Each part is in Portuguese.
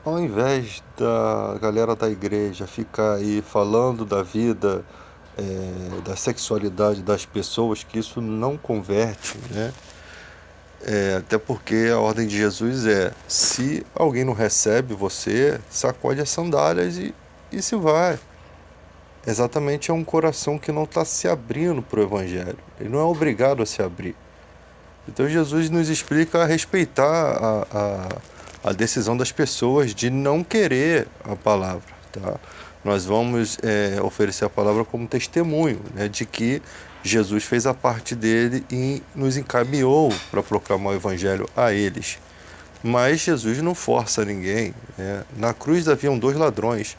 Ao invés da galera da igreja ficar aí falando da vida, da sexualidade das pessoas, que isso não converte, né? Até porque a ordem de Jesus é: se alguém não recebe você, sacode as sandálias e se vai. Exatamente, é um coração que não está se abrindo para o Evangelho. Ele não é obrigado a se abrir. Então Jesus nos explica a respeitar a decisão das pessoas de não querer a palavra. Tá? Nós vamos oferecer a palavra como testemunho, né, de que Jesus fez a parte dele e nos encaminhou para proclamar o Evangelho a eles. Mas Jesus não força ninguém, né? Na cruz haviam dois ladrões.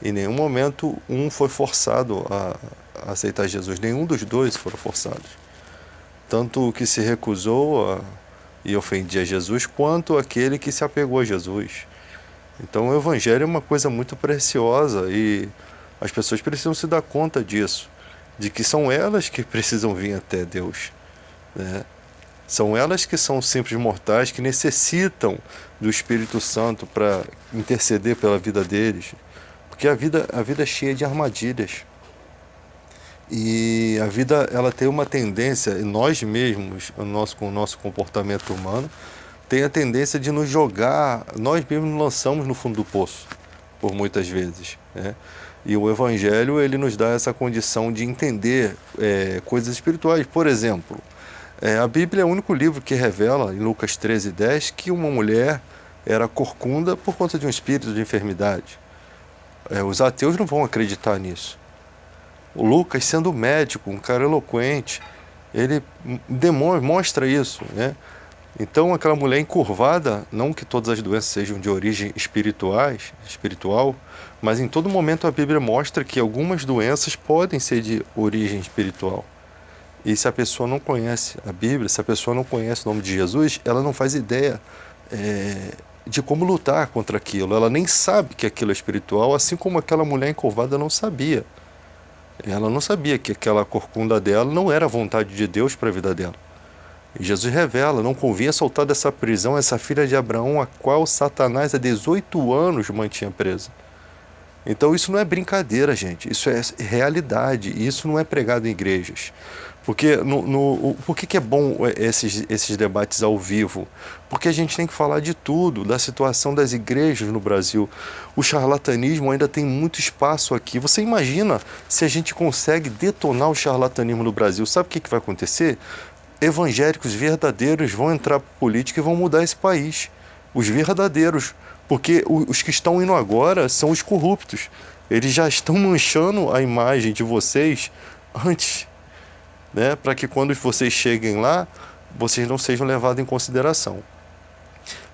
Em nenhum momento um foi forçado a aceitar Jesus. Nenhum dos dois foram forçados. Tanto o que se recusou e ofendia Jesus, quanto aquele que se apegou a Jesus. Então o Evangelho é uma coisa muito preciosa e as pessoas precisam se dar conta disso, de que são elas que precisam vir até Deus, né? São elas que são simples mortais, que necessitam do Espírito Santo para interceder pela vida deles, porque a vida é cheia de armadilhas. E a vida, ela tem uma tendência, e nós mesmos, com o nosso comportamento humano, tem a tendência de nos jogar, nós mesmos nos lançamos no fundo do poço, por muitas vezes, né? E o Evangelho, ele nos dá essa condição de entender coisas espirituais. Por exemplo, a Bíblia é o único livro que revela, em Lucas 13:10, que uma mulher era corcunda por conta de um espírito de enfermidade. Os ateus não vão acreditar nisso. O Lucas, sendo médico, um cara eloquente, ele mostra isso, né? Então, aquela mulher encurvada, não que todas as doenças sejam de origem espiritual, mas em todo momento a Bíblia mostra que algumas doenças podem ser de origem espiritual. E se a pessoa não conhece a Bíblia, se a pessoa não conhece o nome de Jesus, ela não faz ideia de como lutar contra aquilo. Ela nem sabe que aquilo é espiritual, assim como aquela mulher encurvada não sabia. Ela não sabia que aquela corcunda dela não era a vontade de Deus para a vida dela. E Jesus revela: não convinha soltar dessa prisão essa filha de Abraão, a qual Satanás há 18 anos mantinha presa. Então isso não é brincadeira, gente. Isso é realidade. E isso não é pregado em igrejas. Porque por que é bom esses debates ao vivo? Porque a gente tem que falar de tudo, da situação das igrejas no Brasil. O charlatanismo ainda tem muito espaço aqui. Você imagina se a gente consegue detonar o charlatanismo no Brasil? Sabe o que vai acontecer? Evangélicos verdadeiros vão entrar para a política e vão mudar esse país. Os verdadeiros. Porque os que estão indo agora são os corruptos. Eles já estão manchando a imagem de vocês antes, né? Para que quando vocês cheguem lá, vocês não sejam levados em consideração.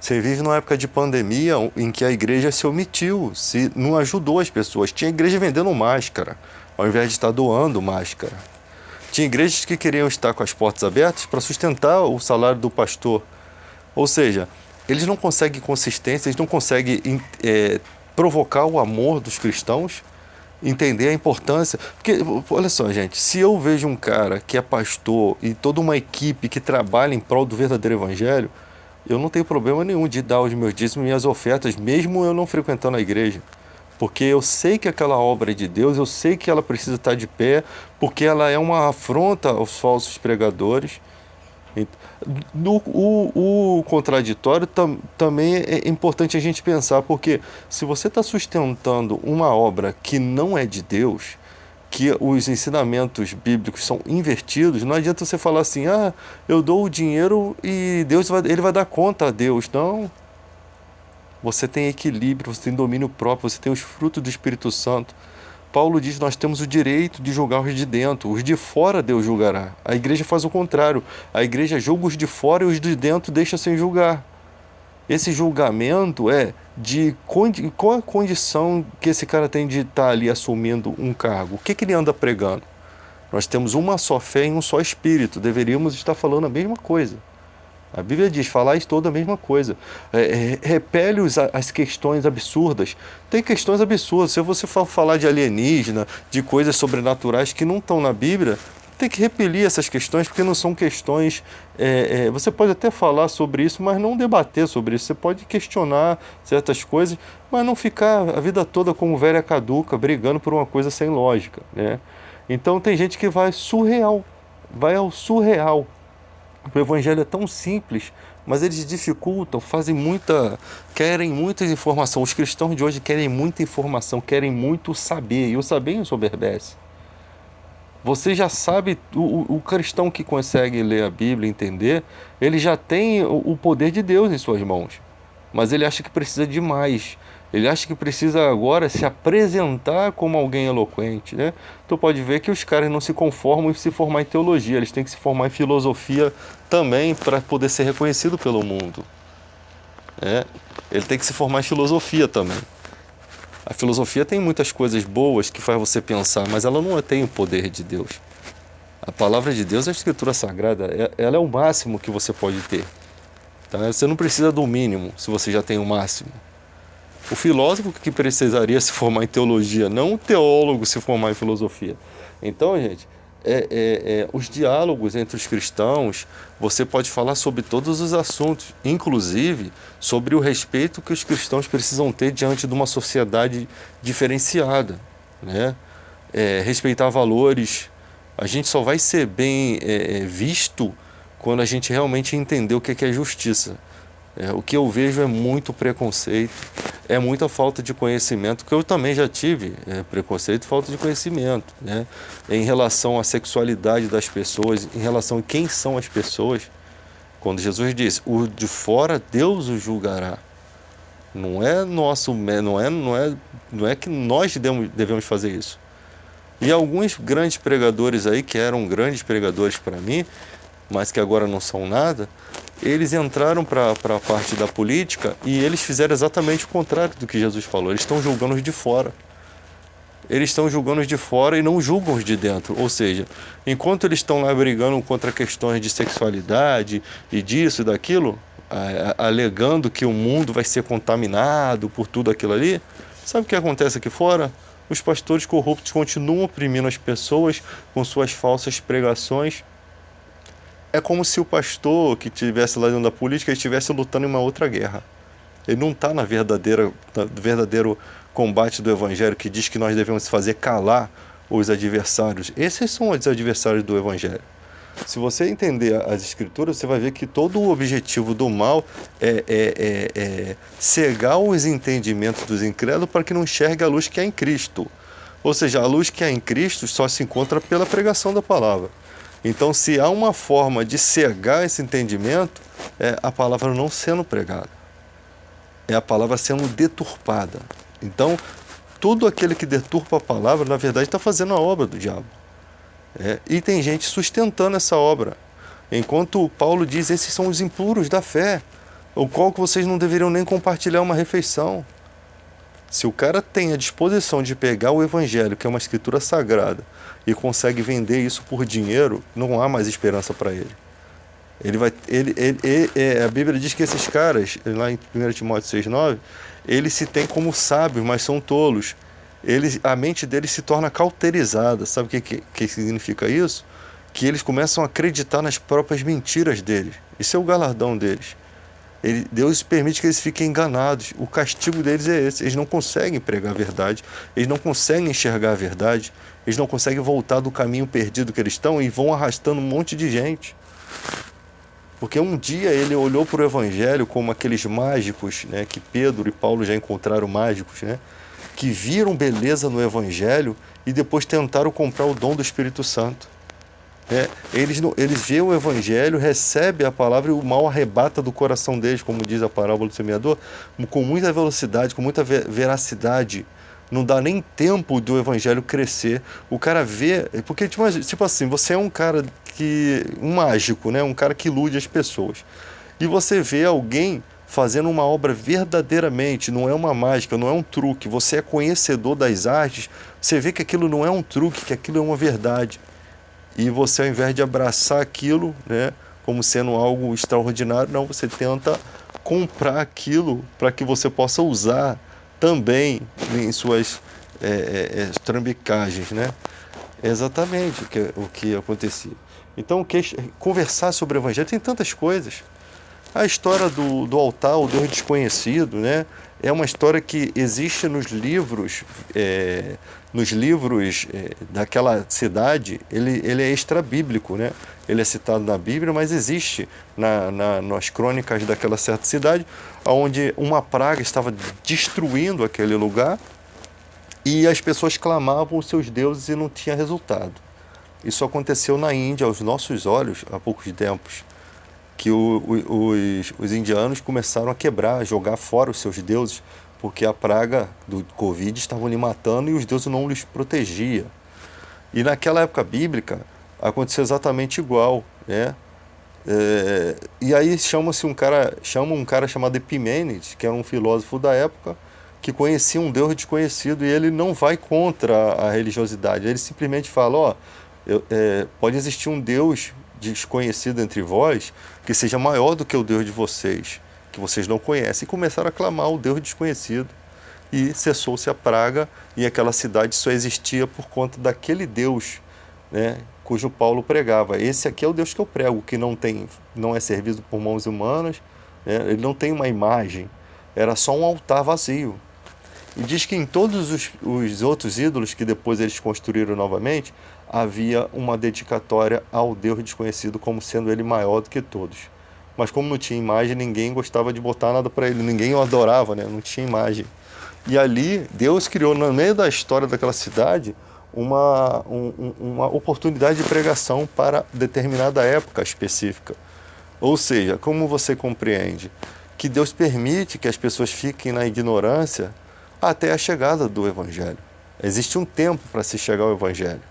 Você vive numa época de pandemia em que a igreja se omitiu, se não ajudou as pessoas. Tinha igreja vendendo máscara, ao invés de estar doando máscara. Tinha igrejas que queriam estar com as portas abertas para sustentar o salário do pastor. Ou seja, eles não conseguem consistência, eles não conseguem provocar o amor dos cristãos, entender a importância. Porque, olha só, gente, se eu vejo um cara que é pastor e toda uma equipe que trabalha em prol do verdadeiro evangelho, eu não tenho problema nenhum de dar os meus dízimos e minhas ofertas, mesmo eu não frequentando a igreja. Porque eu sei que aquela obra é de Deus, eu sei que ela precisa estar de pé, porque ela é uma afronta aos falsos pregadores. O contraditório também é importante a gente pensar, porque se você está sustentando uma obra que não é de Deus, que os ensinamentos bíblicos são invertidos, não adianta você falar assim: ah, eu dou o dinheiro e ele vai dar conta a Deus. Não. Você tem equilíbrio, você tem domínio próprio, você tem os frutos do Espírito Santo. Paulo diz que nós temos o direito de julgar os de dentro, os de fora Deus julgará. A igreja faz o contrário, a igreja julga os de fora e os de dentro deixa sem julgar. Esse julgamento é de qual a condição que esse cara tem de estar ali assumindo um cargo. O que ele anda pregando? Nós temos uma só fé em um só Espírito, deveríamos estar falando a mesma coisa. A Bíblia diz: falais toda a mesma coisa. Repele as questões absurdas. Tem questões absurdas. Se você for falar de alienígena, de coisas sobrenaturais que não estão na Bíblia, tem que repelir essas questões, porque não são questões... você pode até falar sobre isso, mas não debater sobre isso. Você pode questionar certas coisas, mas não ficar a vida toda como velha caduca, brigando por uma coisa sem lógica, né? Então tem gente que vai surreal, vai ao surreal. O evangelho é tão simples, mas eles dificultam, querem muita informação. Os cristãos de hoje querem muita informação, querem muito saber, e o saber ensoberbece. Você já sabe, o cristão que consegue ler a Bíblia, entender, ele já tem o poder de Deus em suas mãos. Mas ele acha que precisa de mais. Ele acha que precisa agora se apresentar como alguém eloquente, né? Tu pode ver que os caras não se conformam em se formar em teologia, eles têm que se formar em filosofia também para poder ser reconhecido pelo mundo, né? Ele tem que se formar em filosofia também. A filosofia tem muitas coisas boas que faz você pensar, mas ela não tem o poder de Deus. A palavra de Deus é a Escritura Sagrada, ela é o máximo que você pode ter. Tá? Você não precisa do mínimo, se você já tem o máximo. O filósofo que precisaria se formar em teologia, não o teólogo se formar em filosofia. Então, gente, os diálogos entre os cristãos, você pode falar sobre todos os assuntos, inclusive sobre o respeito que os cristãos precisam ter diante de uma sociedade diferenciada, né? Respeitar valores. A gente só vai ser bem visto quando a gente realmente entender o que é justiça. O que eu vejo é muito preconceito, é muita falta de conhecimento, que eu também já tive preconceito e falta de conhecimento, né? Em relação à sexualidade das pessoas, em relação a quem são as pessoas. Quando Jesus disse, o de fora Deus o julgará. Não é nosso, não é que nós devemos fazer isso. E alguns grandes pregadores aí, que eram grandes pregadores para mim, mas que agora não são nada, eles entraram para a parte da política e eles fizeram exatamente o contrário do que Jesus falou. Eles estão julgando os de fora. Eles estão julgando os de fora e não julgam os de dentro. Ou seja, enquanto eles estão lá brigando contra questões de sexualidade e disso e daquilo, alegando que o mundo vai ser contaminado por tudo aquilo ali, sabe o que acontece aqui fora? Os pastores corruptos continuam oprimindo as pessoas com suas falsas pregações. É como se o pastor que estivesse lá dentro da política estivesse lutando em uma outra guerra. Ele não está no verdadeiro combate do Evangelho, que diz que nós devemos fazer calar os adversários. Esses são os adversários do Evangelho. Se você entender as Escrituras, você vai ver que todo o objetivo do mal é cegar os entendimentos dos incrédulos para que não enxergue a luz que há em Cristo. Ou seja, a luz que há em Cristo só se encontra pela pregação da palavra. Então, se há uma forma de cegar esse entendimento, é a palavra não sendo pregada. É a palavra sendo deturpada. Então, todo aquele que deturpa a palavra, na verdade, está fazendo a obra do diabo. E tem gente sustentando essa obra. Enquanto Paulo diz, esses são os impuros da fé, o qual que vocês não deveriam nem compartilhar uma refeição. Se o cara tem a disposição de pegar o Evangelho, que é uma escritura sagrada, e consegue vender isso por dinheiro, não há mais esperança para ele. A Bíblia diz que esses caras, lá em 1 Timóteo 6,9, eles se têm como sábios, mas são tolos. A mente deles se torna cauterizada. Sabe o que significa isso? Que eles começam a acreditar nas próprias mentiras deles. Isso é o galardão deles. Deus permite que eles fiquem enganados. O castigo deles é esse. Eles não conseguem pregar a verdade, eles não conseguem enxergar a verdade, eles não conseguem voltar do caminho perdido que eles estão e vão arrastando um monte de gente. Porque um dia ele olhou para o Evangelho como aqueles mágicos, né, que Pedro e Paulo já encontraram mágicos, né, que viram beleza no Evangelho e depois tentaram comprar o dom do Espírito Santo. Eles veem o Evangelho, recebem a palavra e o mal arrebata do coração deles, como diz a parábola do semeador, com muita velocidade, com muita veracidade. Não dá nem tempo do Evangelho crescer. O cara vê... Porque, tipo assim, você é um cara um mágico, né? Um cara que ilude as pessoas. E você vê alguém fazendo uma obra verdadeiramente, não é uma mágica, não é um truque. Você é conhecedor das artes, você vê que aquilo não é um truque, que aquilo é uma verdade. E você, ao invés de abraçar aquilo, né, como sendo algo extraordinário, não, você tenta comprar aquilo para que você possa usar também em suas trambicagens, né? Exatamente o que acontecia. Então, conversar sobre o evangelho tem tantas coisas. A história do altar, o Deus desconhecido, né? É uma história que existe nos livros daquela cidade. Ele é extra-bíblico, né? Ele é citado na Bíblia, mas existe nas crônicas daquela certa cidade, onde uma praga estava destruindo aquele lugar e as pessoas clamavam os seus deuses e não tinha resultado. Isso aconteceu na Índia, aos nossos olhos, há poucos tempos, que os indianos começaram a quebrar, a jogar fora os seus deuses, porque a praga do Covid estava lhe matando e os deuses não lhes protegiam. E naquela época bíblica aconteceu exatamente igual, né? E aí chama um cara chamado Epimênides, que era um filósofo da época, que conhecia um Deus desconhecido e ele não vai contra a religiosidade. Ele simplesmente fala, pode existir um Deus desconhecido entre vós que seja maior do que o Deus de vocês, que vocês não conhecem. E começaram a clamar o Deus desconhecido. E cessou-se a praga e aquela cidade só existia por conta daquele Deus, né, cujo Paulo pregava. Esse aqui é o Deus que eu prego, que não é servido por mãos humanas, né, ele não tem uma imagem, era só um altar vazio. E diz que em todos os outros ídolos que depois eles construíram novamente, havia uma dedicatória ao Deus desconhecido como sendo ele maior do que todos. Mas como não tinha imagem, ninguém gostava de botar nada para ele, ninguém o adorava, né? Não tinha imagem. E ali, Deus criou no meio da história daquela cidade uma oportunidade de pregação para determinada época específica. Ou seja, como você compreende? Que Deus permite que as pessoas fiquem na ignorância até a chegada do Evangelho. Existe um tempo para se chegar ao Evangelho.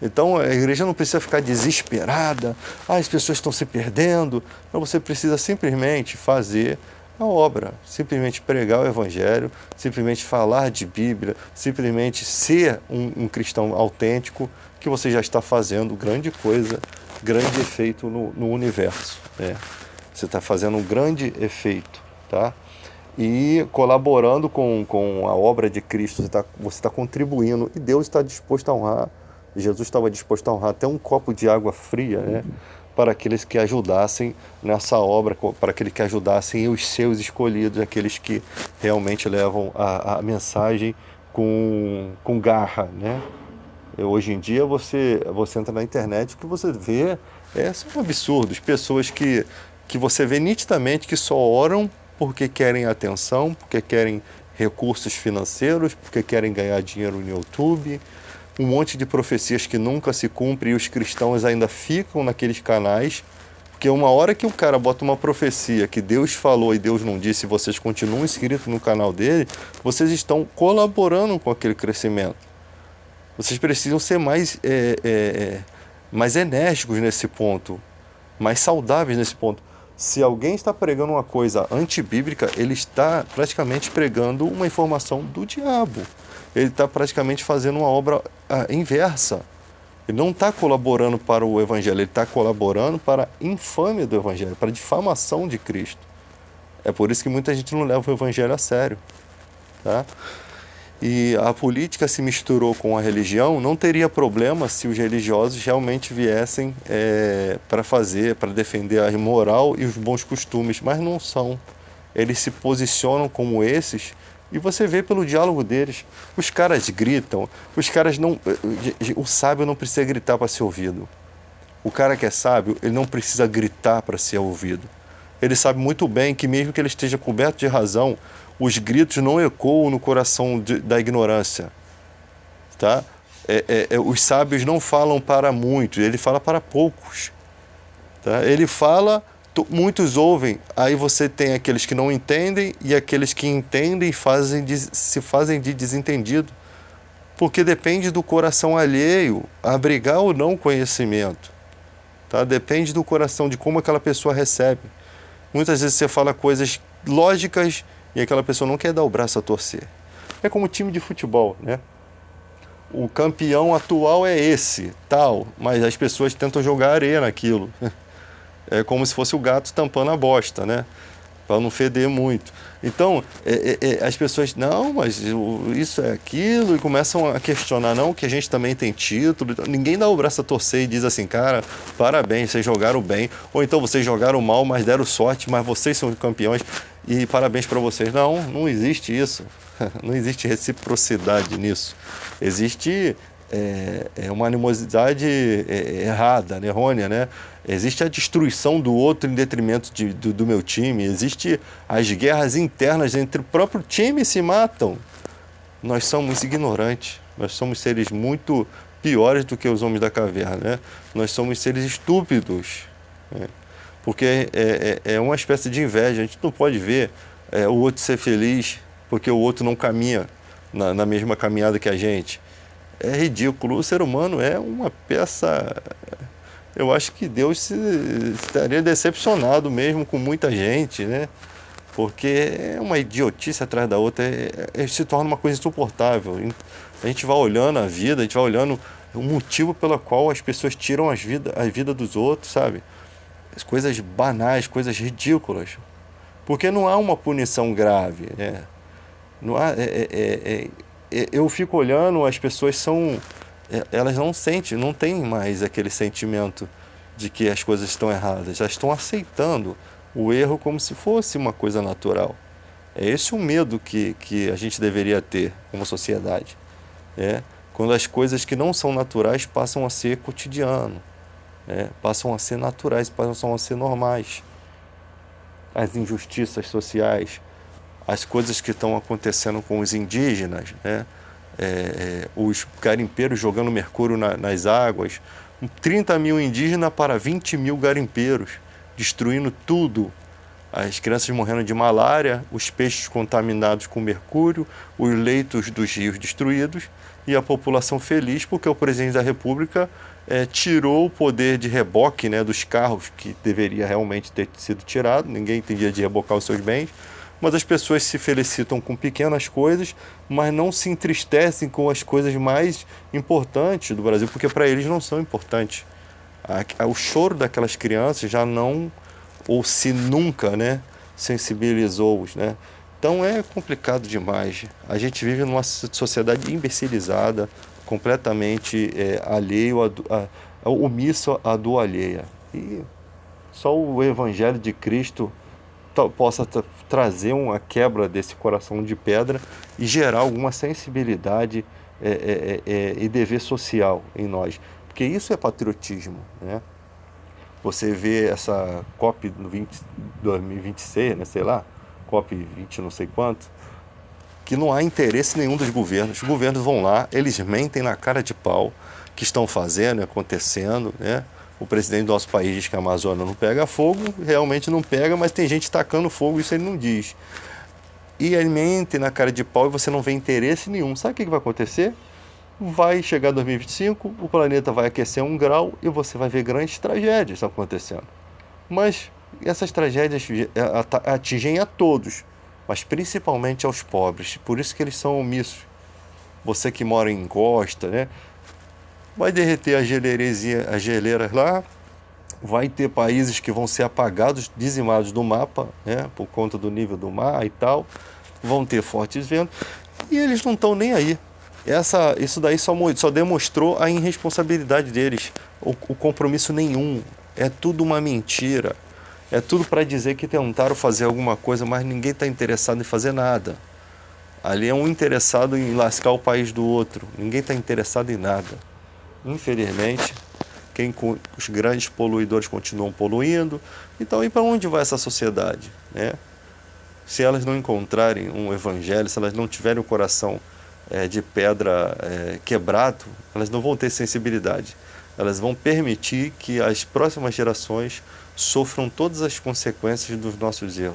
Então a igreja não precisa ficar desesperada, as pessoas estão se perdendo. Então você precisa simplesmente fazer a obra, simplesmente pregar o Evangelho, simplesmente falar de Bíblia, simplesmente ser um cristão autêntico, que você já está fazendo grande coisa, grande efeito no universo. Né? Você está fazendo um grande efeito, tá? E colaborando com a obra de Cristo, você está contribuindo e Deus está disposto a honrar. Jesus estava disposto a honrar até um copo de água fria, né, para aqueles que ajudassem nessa obra, para aqueles que ajudassem os seus escolhidos, aqueles que realmente levam a mensagem com garra, né? Hoje em dia você entra na internet, o que você vê são absurdos, pessoas que você vê nitidamente que só oram porque querem atenção, porque querem recursos financeiros, porque querem ganhar dinheiro no YouTube, um monte de profecias que nunca se cumprem e os cristãos ainda ficam naqueles canais, porque uma hora que o cara bota uma profecia que Deus falou e Deus não disse e vocês continuam inscritos no canal dele, vocês estão colaborando com aquele crescimento. Vocês precisam ser mais enérgicos nesse ponto, mais saudáveis nesse ponto. Se alguém está pregando uma coisa antibíblica, ele está praticamente pregando uma informação do diabo. Ele está praticamente fazendo uma obra inversa. Ele não está colaborando para o Evangelho, ele está colaborando para a infâmia do Evangelho, para a difamação de Cristo. É por isso que muita gente não leva o Evangelho a sério. Tá? E a política se misturou com a religião, não teria problema se os religiosos realmente viessem para defender a moral e os bons costumes, mas não são. Eles se posicionam como esses e você vê pelo diálogo deles. Os caras gritam, os caras não... O sábio não precisa gritar para ser ouvido. O cara que é sábio, ele não precisa gritar para ser ouvido. Ele sabe muito bem que mesmo que ele esteja coberto de razão, os gritos não ecoam no coração da ignorância. Tá? Os sábios não falam para muitos, ele fala para poucos. Tá? Ele fala, muitos ouvem, aí você tem aqueles que não entendem e aqueles que entendem se fazem de desentendido. Porque depende do coração alheio abrigar ou não conhecimento. Tá? Depende do coração, de como aquela pessoa recebe. Muitas vezes você fala coisas lógicas e aquela pessoa não quer dar o braço a torcer. É como time de futebol, né? O campeão atual é esse, tal, mas as pessoas tentam jogar areia naquilo. É como se fosse o gato tampando a bosta, né? para não feder muito. Então, as pessoas, não, mas isso é aquilo, e começam a questionar, não, que a gente também tem título. Ninguém dá o braço a torcer e diz assim, cara, parabéns, vocês jogaram bem, ou então vocês jogaram mal, mas deram sorte, mas vocês são campeões, e parabéns para vocês. Não, não existe isso. Não existe reciprocidade nisso. Existe uma animosidade errada, né, errônea, né? Existe a destruição do outro em detrimento do meu time. Existe as guerras internas entre o próprio time se matam. Nós somos ignorantes. Nós somos seres muito piores do que os homens da caverna, né? Nós somos seres estúpidos, né? Porque é uma espécie de inveja. A gente não pode ver o outro ser feliz porque o outro não caminha na mesma caminhada que a gente. É ridículo. O ser humano é uma peça... Eu acho que Deus estaria decepcionado mesmo com muita gente, né? Porque é uma idiotice atrás da outra, se torna uma coisa insuportável. A gente vai olhando a vida, a gente vai olhando o motivo pelo qual as pessoas tiram a vida dos outros, sabe? As coisas banais, coisas ridículas. Porque não há uma punição grave, né? Não há, eu fico olhando, as pessoas são... Elas não sentem, não têm mais aquele sentimento de que as coisas estão erradas. Já estão aceitando o erro como se fosse uma coisa natural. É esse o medo que a gente deveria ter como sociedade, né? Quando as coisas que não são naturais passam a ser cotidiano, né? Passam a ser naturais, passam a ser normais. As injustiças sociais, as coisas que estão acontecendo com os indígenas, né? Os garimpeiros jogando mercúrio nas águas, 30 mil indígenas para 20 mil garimpeiros, destruindo tudo. As crianças morrendo de malária, os peixes contaminados com mercúrio, os leitos dos rios destruídos e a população feliz porque o presidente da República tirou o poder de reboque, né, dos carros, que deveria realmente ter sido tirado. Ninguém tem dia de rebocar os seus bens. Mas as pessoas se felicitam com pequenas coisas, mas não se entristecem com as coisas mais importantes do Brasil, porque para eles não são importantes. O choro daquelas crianças já não, ou se nunca, né, sensibilizou-os, né? Então é complicado demais. A gente vive numa sociedade imbecilizada, completamente alheio, omisso à dor alheia. E só o Evangelho de Cristo possa trazer uma quebra desse coração de pedra e gerar alguma sensibilidade e dever social em nós. Porque isso é patriotismo, né? Você vê essa COP 2026, né, sei lá, COP 20 não sei quanto, que não há interesse nenhum dos governos. Os governos vão lá, eles mentem na cara de pau que estão fazendo, acontecendo, né? O presidente do nosso país diz que a Amazônia não pega fogo, realmente não pega, mas tem gente tacando fogo, isso ele não diz. E ele mente na cara de pau e você não vê interesse nenhum. Sabe o que vai acontecer? Vai chegar 2025, o planeta vai aquecer 1 grau e você vai ver grandes tragédias acontecendo. Mas essas tragédias atingem a todos, mas principalmente aos pobres. Por isso que eles são omissos. Você que mora em encosta, né? Vai derreter as geleiras lá, vai ter países que vão ser apagados, dizimados do mapa, né, por conta do nível do mar e tal, vão ter fortes ventos, e eles não estão nem aí. Isso daí só demonstrou a irresponsabilidade deles, o compromisso nenhum, é tudo uma mentira, é tudo para dizer que tentaram fazer alguma coisa, mas ninguém está interessado em fazer nada. Ali é um interessado em lascar o país do outro, ninguém está interessado em nada. Infelizmente, os grandes poluidores continuam poluindo. Então, e para onde vai essa sociedade, né? Se elas não encontrarem um evangelho, se elas não tiverem o coração de pedra quebrado, elas não vão ter sensibilidade. Elas vão permitir que as próximas gerações sofram todas as consequências dos nossos erros.